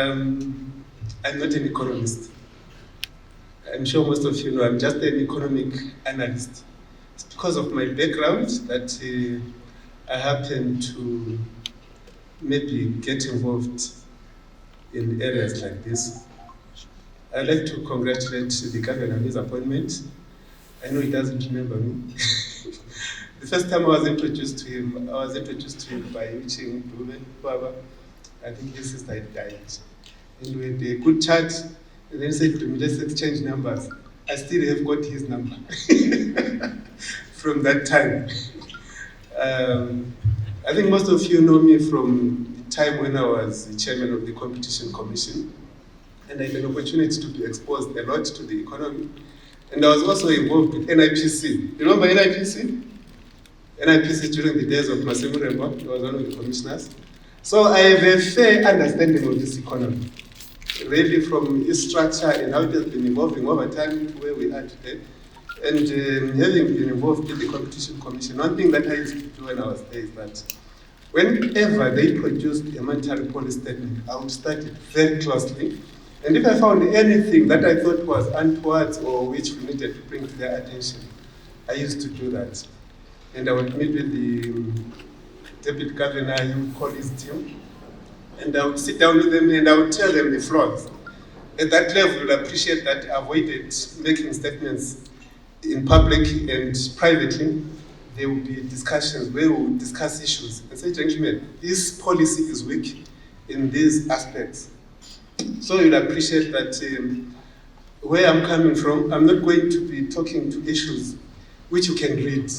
I'm not an economist. I'm sure most of you know I'm just an economic analyst. It's because of my background that I happen to maybe get involved in areas like this. I'd like to congratulate the governor on his appointment. I know he doesn't remember me. The first time I was introduced to him by Uching Dube Baba. I think his sister had died. And we had a good chat, and then said to me, let's exchange numbers. I still have got his number from that time. I think most of you know me from the time when I was the chairman of the Competition Commission, and I had an opportunity to be exposed a lot to the economy. And I was also involved with NIPC. You remember NIPC? NIPC during the days of Masemu Rembo, he was one of the commissioners. So I have a fair understanding of this economy, really from its structure and how it has been evolving over time to where we are today. And having been involved in the Competition Commission, one thing that I used to do when I was there is that whenever they produced a monetary policy statement, I would study it very closely. And if I found anything that I thought was untoward or which we needed to bring to their attention, I used to do that. And I would meet with the deputy governor, he would call his team, and I would sit down with them and I would tell them the flaws. At that level, you'll appreciate that I avoided making statements in public and privately. There will be discussions where we will discuss issues and say, gentlemen, this policy is weak in these aspects. So you'll appreciate that where I'm coming from, I'm not going to be talking to issues which you can read.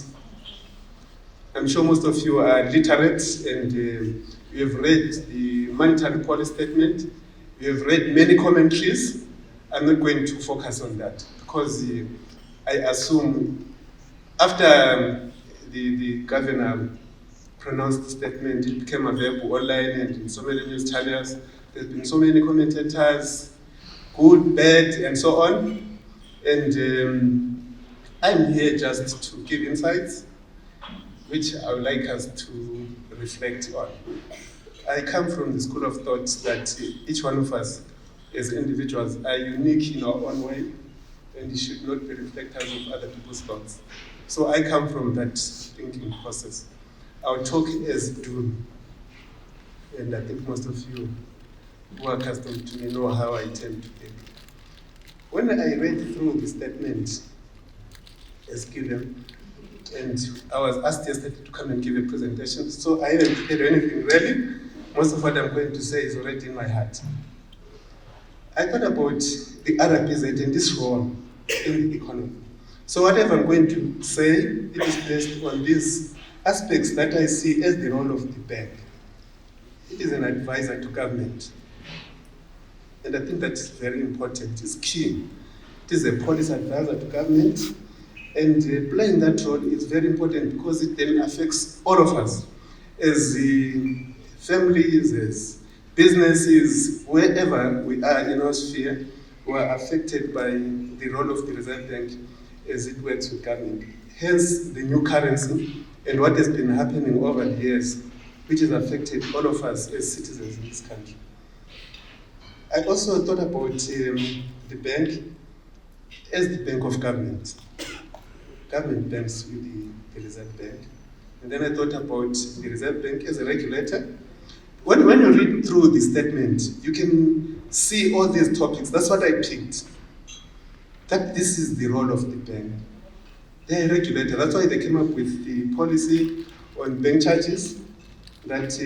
I'm sure most of you are literate and you have read the monetary policy statement. You have read many commentaries. I'm not going to focus on that because I assume after the governor pronounced the statement, it became available online and in so many news channels. There's been so many commentators, good, bad, and so on. And I'm here just to give insights, which I would like us to reflect on. I come from the school of thought that each one of us as individuals are unique in our own way, and it should not be reflectors of other people's thoughts. So I come from that thinking process. I'll talk as do, and I think most of you who are accustomed to me know how I tend to think. When I read through the statement as given, and I was asked yesterday to come and give a presentation, so I haven't prepared anything really. Most of what I'm going to say is already in my heart. I thought about the RPZ and this role in the economy. So whatever I'm going to say, it is based on these aspects that I see as the role of the bank. It is an advisor to government. And I think that is very important, it's key. It is a policy advisor to government, and playing that role is very important because it then affects all of us as the families, as businesses, wherever we are in our sphere, who are affected by the role of the Reserve Bank as it works with government. Hence the new currency and what has been happening over the years, which has affected all of us as citizens in this country. I also thought about the bank as the bank of government. Government banks with the Reserve Bank. And then I thought about the Reserve Bank as a regulator. When you read through the statement, you can see all these topics. That's what I picked. That this is the role of the bank. They're a regulator. That's why they came up with the policy on bank charges, that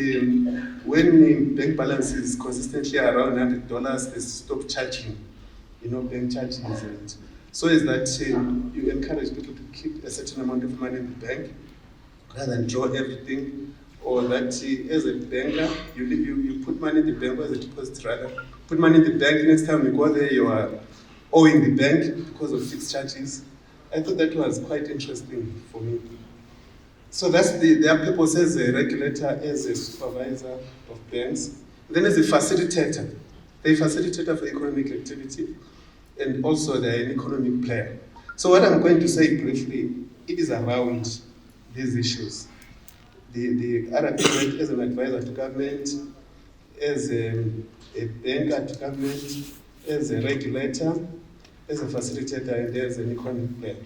when the bank balance is consistently around $100, they stop charging, bank charges. And so is that you encourage people to keep a certain amount of money in the bank rather than draw everything, or that as a banker, you put money in the bank, or as a deposit rather, put money in the bank, next time you go there, you are owing the bank because of fixed charges. I thought that was quite interesting for me. So that's there are people as a regulator, as a supervisor of banks, then as a facilitator. They're a facilitator for economic activity, and also they're an economic player. So what I'm going to say briefly, it is around these issues. The RPZ as an advisor to government, as a a banker to government, as a regulator, as a facilitator, and as an economic player.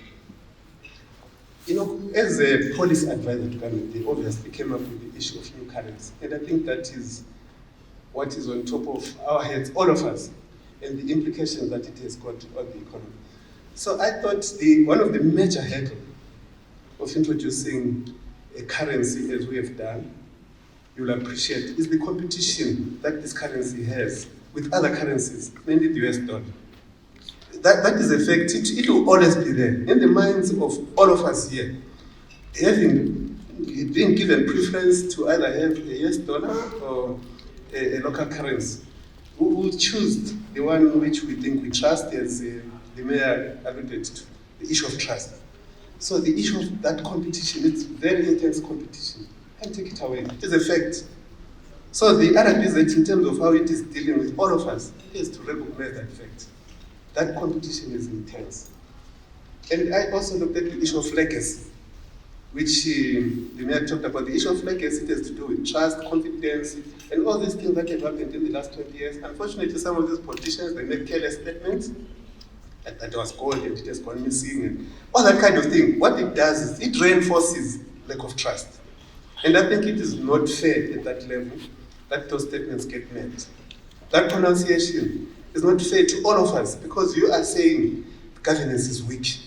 As a policy advisor to government, they obviously came up with the issue of new currency. And I think that is what is on top of our heads, all of us, and the implications that it has got on the economy. So I thought one of the major hurdles of introducing a currency as we have done, you'll appreciate, is the competition that this currency has with other currencies, mainly the US dollar. That is a fact. It will always be there in the minds of all of us here. Being given preference to either have a US dollar or a local currency, we will choose the one which we think we trust, as the mayor alluded to, the issue of trust. So the issue of that competition, it's very intense competition. Can't take it away. It is a fact. So the Arab is that in terms of how it is dealing with all of us, it is to recognize that fact. That competition is intense. And I also looked at the issue of legacy, which the mayor talked about. The issue of legacy, it has to do with trust, confidence, and all these things that have happened in the last 20 years. Unfortunately, some of these politicians, they make careless statements that there was gold and it has gone missing, and all that kind of thing. What it does is it reinforces lack of trust. And I think it is not fair at that level that those statements get made. That pronunciation is not fair to all of us, because you are saying governance is weak,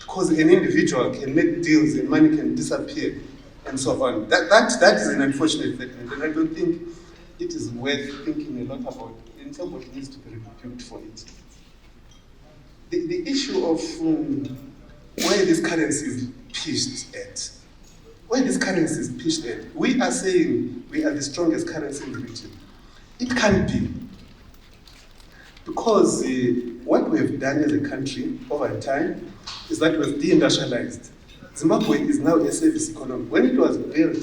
because an individual can make deals and money can disappear and so on. That is an unfortunate statement, and I don't think it is worth thinking a lot about, and somebody needs to be rebuked for it. The issue of where this currency is pitched at. Where this currency is pitched at, we are saying we are the strongest currency in the region. It can't be. Because what we have done as a country over time is that we've deindustrialized. Zimbabwe is now a service economy. When it was built,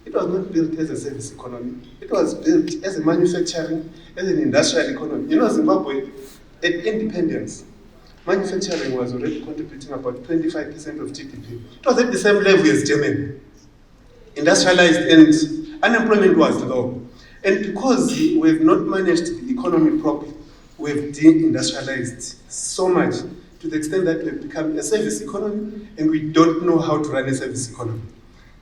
it was not built as a service economy. It was built as a manufacturing, as an industrial economy. Zimbabwe, at independence, manufacturing was already contributing about 25% of GDP. It was at the same level as Germany. Industrialized, and unemployment was low. And because we have not managed the economy properly, we have deindustrialized so much to the extent that we have become a service economy, and we don't know how to run a service economy.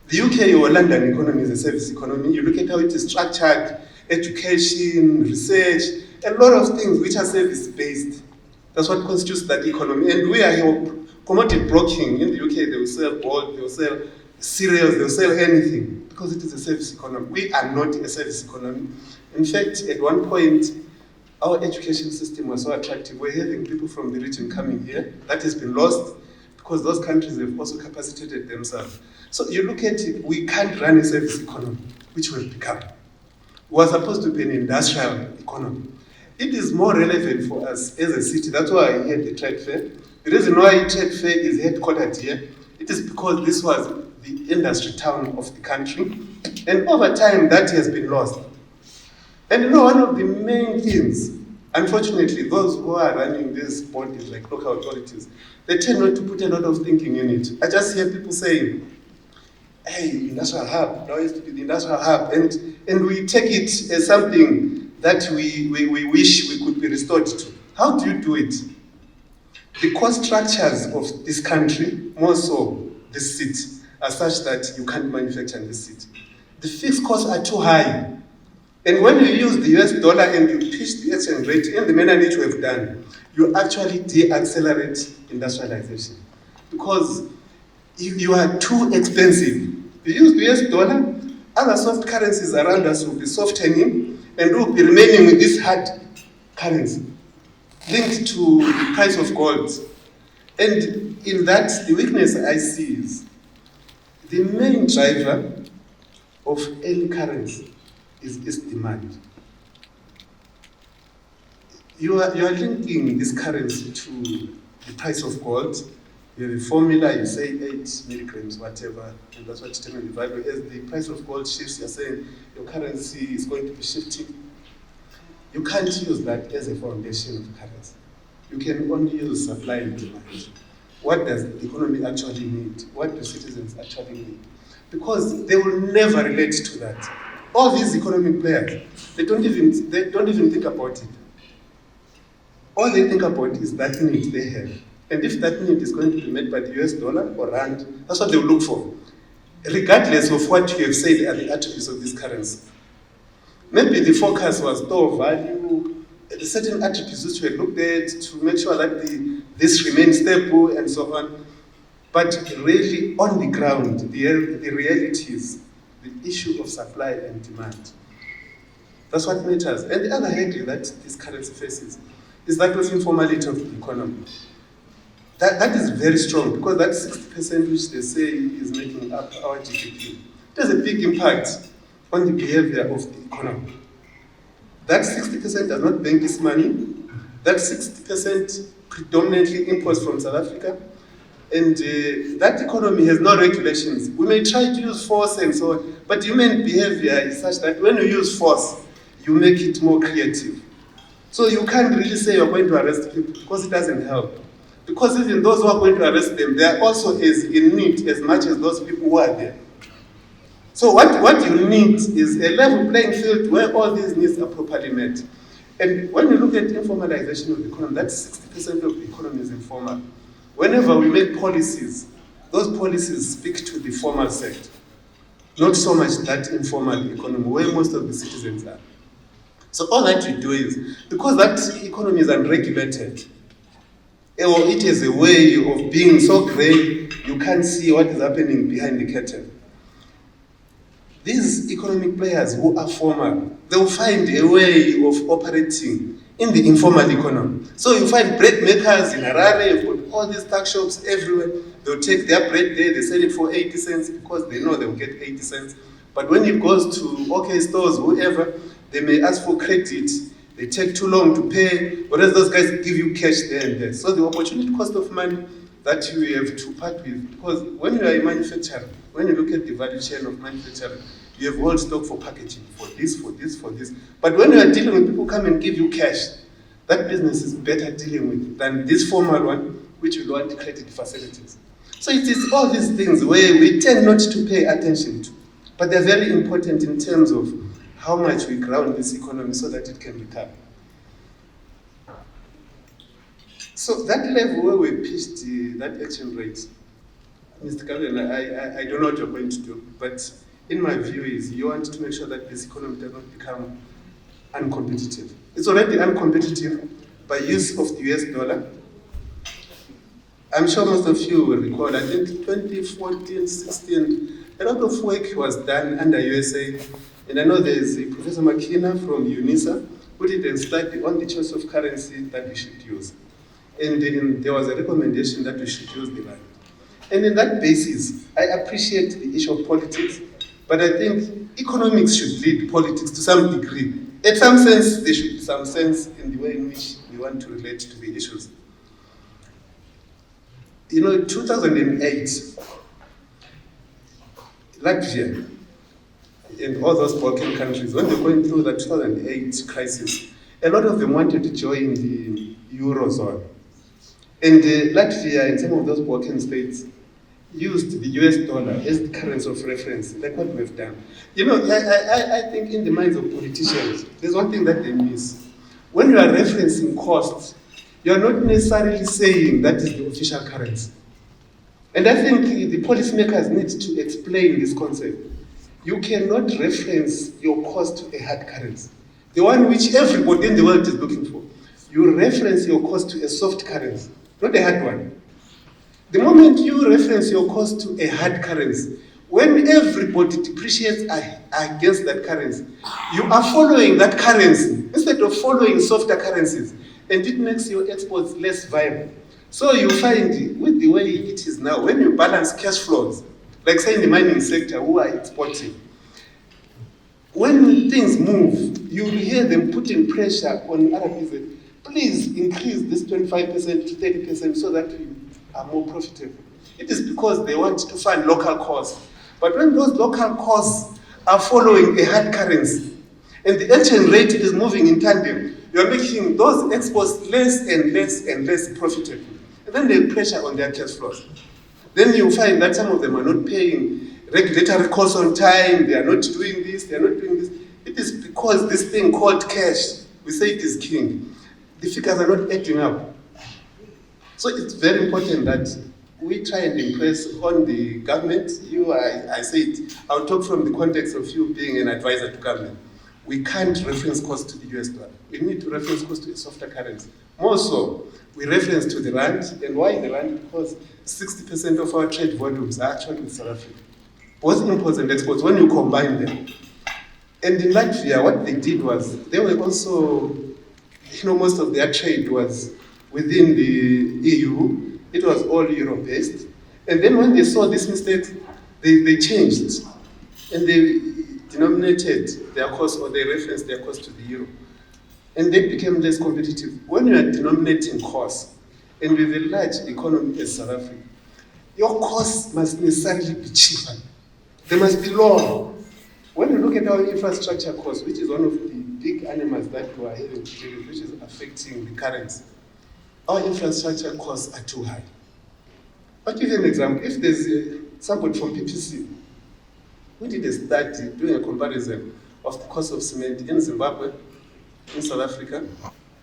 The UK or London economy is a service economy. You look at how it is structured, education, research, a lot of things which are service-based. That's what constitutes that economy. And we are here, commodity broking. In the UK, they will sell gold, they will sell cereals, they will sell anything, because it is a service economy. We are not a service economy. In fact, at one point, our education system was so attractive. We're having people from the region coming here. That has been lost because those countries have also capacitated themselves. So you look at it, we can't run a service economy, which we've become. We are supposed to be an industrial economy. It is more relevant for us as a city. That's why I had the trade fair. The reason why trade fair is headquartered here, it is because this was the industry town of the country. And over time, that has been lost. And one of the main things, unfortunately, those who are running these bodies, like local authorities, they tend not to put a lot of thinking in it. I just hear people saying, hey, industrial hub, now used to be the industrial hub, and we take it as something that we wish we could be restored to. How do you do it? The cost structures of this country, more so this city, are such that you can't manufacture in this city. The fixed costs are too high. And when you use the US dollar and you pitch the exchange rate in the manner which we have done, you actually de-accelerate industrialization. Because you are too expensive. You use the US dollar, other soft currencies around us will be softening, and we'll be remaining with this hard currency linked to the price of gold. And in that, the weakness I see is the main driver of any currency is demand. You are linking this currency to the price of gold. You have a formula, you say 8 milligrams, whatever, and that's what determines the value. As the price of gold shifts, you're saying your currency is going to be shifting. You can't use that as a foundation of currency. You can only use supply and demand. What does the economy actually need? What do citizens actually need? Because they will never relate to that. All these economic players, they don't even think about it. All they think about is that need they have. And if that need is going to be met by the US dollar or rand, that's what they will look for, regardless of what you have said are the attributes of this currency. Maybe the focus was store value, certain attributes which were looked at to make sure that this remains stable and so on. But really, on the ground, the reality is the issue of supply and demand. That's what matters. And the other headache that this currency faces is that of informality of the economy. That is very strong, because that 60% which they say is making up our GDP, it has a big impact on the behavior of the economy. That 60% does not bank its money. That 60% predominantly imports from South Africa. And that economy has no regulations. We may try to use force and so on, but human behavior is such that when you use force, you make it more creative. So you can't really say you're going to arrest people, because it doesn't help. Because even those who are going to arrest them, they are also as in need as much as those people who are there. So what you need is a level playing field where all these needs are properly met. And when you look at informalization of the economy, that's 60% of the economy is informal. Whenever we make policies, those policies speak to the formal sector, not so much that informal economy where most of the citizens are. So all that we do is, because that economy is unregulated, or it is a way of being so grey, you can't see what is happening behind the curtain. These economic players who are formal, they will find a way of operating in the informal economy. So you find bread makers in Harare, you've got all these tuck shops everywhere. They'll take their bread there, they sell it for 80 cents because they know they'll get 80 cents. But when it goes to OK stores, whoever, they may ask for credit. They take too long to pay, whereas those guys give you cash there and there. So the opportunity cost of money that you have to part with, because when you are a manufacturer, when you look at the value chain of manufacturing, you have whole stock for packaging, for this, for this, for this. But when you are dealing with people come and give you cash, that business is better dealing with than this formal one, which will want credit facilities. So it is all these things where we tend not to pay attention to, but they're very important in terms of how much we ground this economy so that it can recover. So that level where we pitched that exchange rate, Mr. Calvin, I don't know what you're going to do, but in my view is you want to make sure that this economy does not become uncompetitive. It's already uncompetitive by use of the US dollar. I'm sure most of you will recall, I think 2014, 16, a lot of work was done under USA. And I know there's Professor McKenna from UNISA who did a study on the choice of currency that we should use. And there was a recommendation that we should use the rand. And in that basis, I appreciate the issue of politics, but I think economics should lead politics to some degree. In some sense, there should be some sense in the way in which we want to relate to the issues. You know, in 2008, Latvia and all those Balkan countries, when they were going through the 2008 crisis, a lot of them wanted to join the Eurozone. And Latvia and some of those Balkan states used the US dollar as the currency of reference, like what we've done. You know, I think in the minds of politicians, there's one thing that they miss. When you are referencing costs, you are not necessarily saying that is the official currency. And I think the policymakers need to explain this concept. You cannot reference your cost to a hard currency, the one which everybody in the world is looking for. You reference your cost to a soft currency, not a hard one. The moment you reference your cost to a hard currency, when everybody depreciates against that currency, you are following that currency instead of following softer currencies, and it makes your exports less viable. So you find with the way it is now, when you balance cash flows, like say in the mining sector who are exporting, when things move, you will hear them putting pressure on other people. Please increase this 25% to 30% so that we are more profitable. It is because they want to fund local costs. But when those local costs are following a hard currency and the exchange rate is moving in tandem, you are making those exports less and less and less profitable. And then they pressure on their cash flows. Then you find that some of them are not paying regulatory costs on time, they are not doing this, they are not doing this. It is because this thing called cash, we say it is king. The figures are not adding up. So it's very important that we try and impress on the government. I say it, I'll talk from the context of you being an advisor to government. We can't reference cost to the US dollar. We need to reference cost to a softer currency. More so, we reference to the rand. And why the rand? Because 60% of our trade volumes are actually with South Africa. Both imports and exports, when you combine them. And in Latvia, what they did was, they were also, most of their trade was within the EU. It was all Euro-based. And then when they saw this mistake, they changed. And they denominated their cost, or they referenced their cost to the euro. And they became less competitive. When you are denominating costs, and with a large economy as South Africa, your costs must necessarily be cheaper. They must be lower. When you look at our infrastructure costs, which is one of the big animals that we are having to deal with, which is affecting the currency, our infrastructure costs are too high. I'll give you an example. If there's somebody from PPC, we did a study doing a comparison of the cost of cement in Zimbabwe, in South Africa,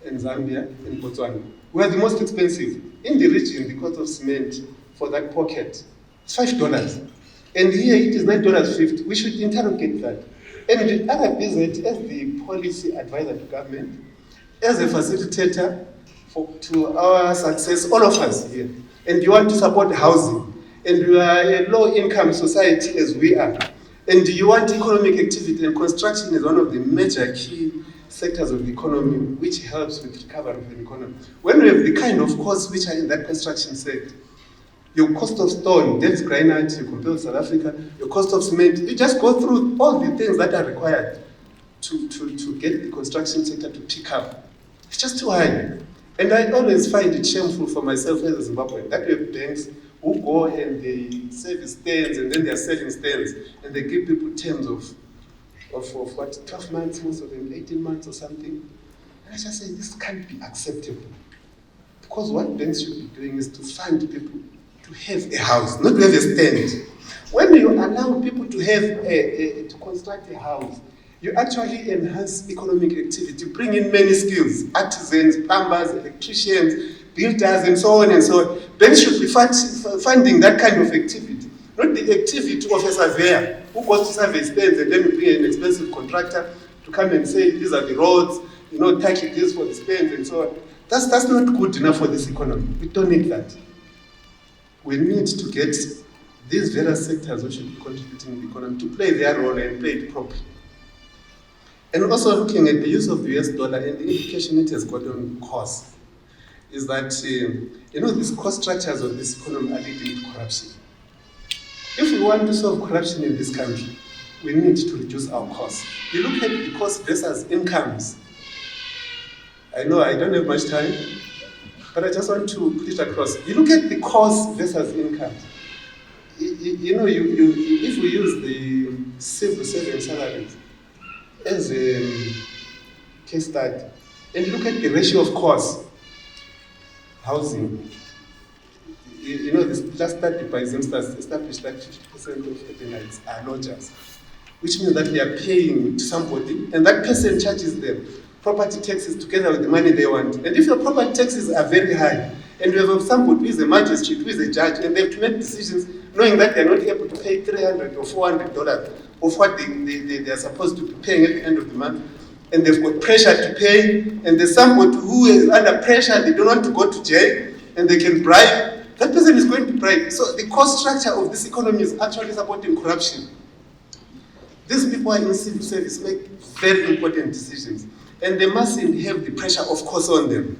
in Zambia, in Botswana. We are the most expensive. In the region, the cost of cement for that pocket is $5. And here it is $9.50. We should interrogate that. And the other visit, as the policy advisor to government, as a facilitator to our success, all of us here. And you want to support housing. And we are a low-income society as we are. And you want economic activity, and construction is one of the major key sectors of the economy which helps with recovery of the economy. When we have the kind of costs which are in that construction sector, your cost of stone, dense granite, you compare with South Africa, your cost of cement, you just go through all the things that are required to get the construction sector to pick up. It's just too high. And I always find it shameful for myself as a Zimbabwean that we have banks who go and they service stands, and then they are selling stands, and they give people terms of what, 12 months, most of them 18 months or something. And I just say, this can't be acceptable. Because what banks should be doing is to fund people to have a house, not to have a stand. When you allow people to have to construct a house, you actually enhance economic activity, bring in many skills, artisans, plumbers, electricians, builders, and so on and so on. Banks should be funding that kind of activity, not the activity of a surveyor who goes to survey stands and then we bring an expensive contractor to come and say, these are the roads, tackle this for the stands and so on. That's not good enough for this economy. We don't need that. We need to get these various sectors which should be contributing to the economy to play their role and play it properly. And also looking at the use of the US dollar and the implication it has got on costs, is that, these cost structures of this economy are leading to corruption. If we want to solve corruption in this country, we need to reduce our costs. You look at the cost versus incomes. I know I don't have much time, but I just want to put it across. You look at the cost versus income. If we use the civil servant salaries as a case study, and you look at the ratio of costs, housing, this last study by Zimsters established that 50% of Highlanders are lodgers, which means that they are paying to somebody, and that person charges them property taxes together with the money they want. And if your property taxes are very high, and you have somebody who is a magistrate, who is a judge, and they have to make decisions knowing that they're not able to pay $300 or $400 of what they are supposed to be paying at the end of the month, and they've got pressure to pay, and there's somebody who is under pressure, they don't want to go to jail, and they can bribe, that person is going to bribe. So the cost structure of this economy is actually supporting corruption. These people in civil service make very important decisions, and they mustn't have the pressure of course on them.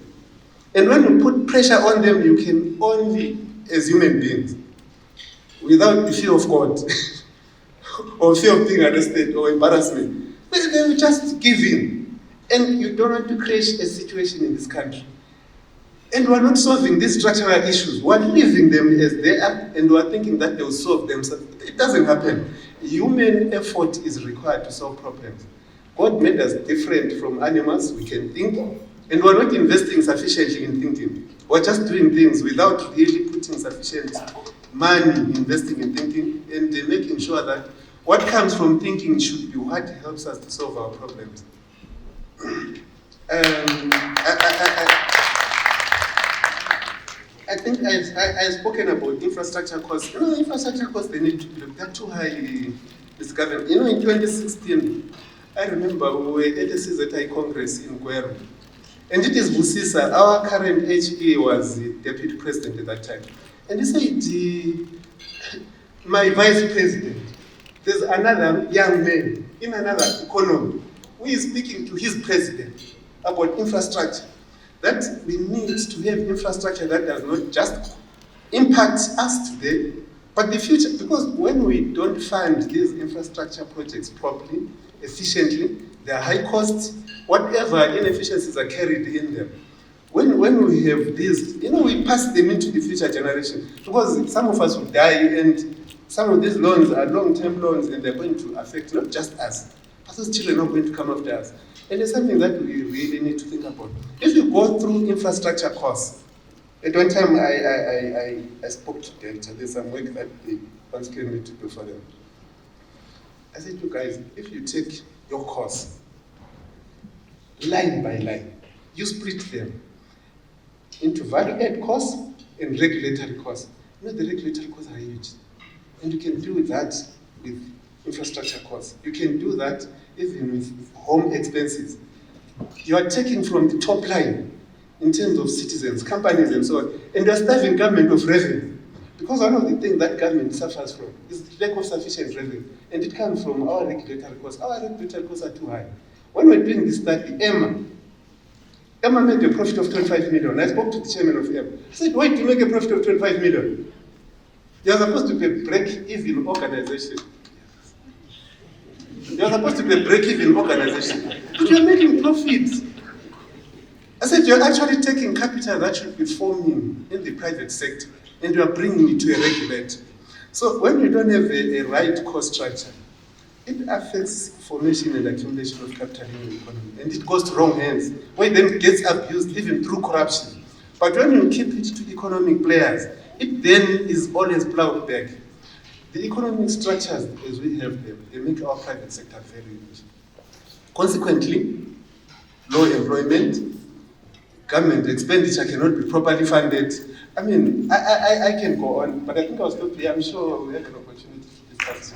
And when you put pressure on them, you can only, as human beings, without the fear of God, or fear of being arrested or embarrassment, they will just give in. And you don't want to create a situation in this country. And we're not solving these structural issues. We're leaving them as they are, and we're thinking that they will solve themselves. It doesn't happen. Human effort is required to solve problems. God made us different from animals. We can think, and we're not investing sufficiently in thinking. We're just doing things without really putting sufficient money investing in thinking and making sure that what comes from thinking should be what helps us to solve our problems. I think I've spoken about infrastructure costs. Infrastructure costs, they need to be looked at too high, this government. In 2016, I remember we were at a CZI Congress in Gweru. And it is Busisa, our current HE was the deputy president at that time. And he said, my vice president, there's another young man in another economy who is speaking to his president about infrastructure. That we need to have infrastructure that does not just impact us today, but the future. Because when we don't fund these infrastructure projects properly, efficiently, they are high cost, whatever inefficiencies are carried in them. When we have these, we pass them into the future generation. Because some of us will die, and some of these loans are long-term loans, and they're going to affect not just us, but those children are going to come after us. And it's something that we really need to think about. If you go through infrastructure costs, at one time I spoke to Delta, there's some work that they once came me to do for them. I said, you guys, if you take your costs, line by line, you split them into value-add costs and regulatory costs. The regulatory costs are huge. And you can do that with infrastructure costs. You can do that even with home expenses. You are taking from the top line in terms of citizens, companies, and so on, and you are starving government of revenue. Because one of the things that government suffers from is the lack of sufficient revenue, and it comes from our regulatory costs. Our regulatory costs are too high. When we're doing this study, Emma made a profit of 25 million. I spoke to the chairman of Emma. I said, why do you make a profit of 25 million? You're supposed to be a break-even organization. You're supposed to be a break-even organization. But you're making profits. I said, you're actually taking capital that should be forming in the private sector, and you're bringing it to a regulator. So when you don't have a right cost structure, it affects formation and accumulation of capital in the economy, and it goes to wrong hands, where it then gets abused even through corruption. But when you keep it to economic players, it then is always plowed back. The economic structures as we have them, they make our private sector very rich. Consequently, low employment, government expenditure cannot be properly funded. I mean, I can go on, but I think I'll stop here. I'm sure we'll have an opportunity to discuss.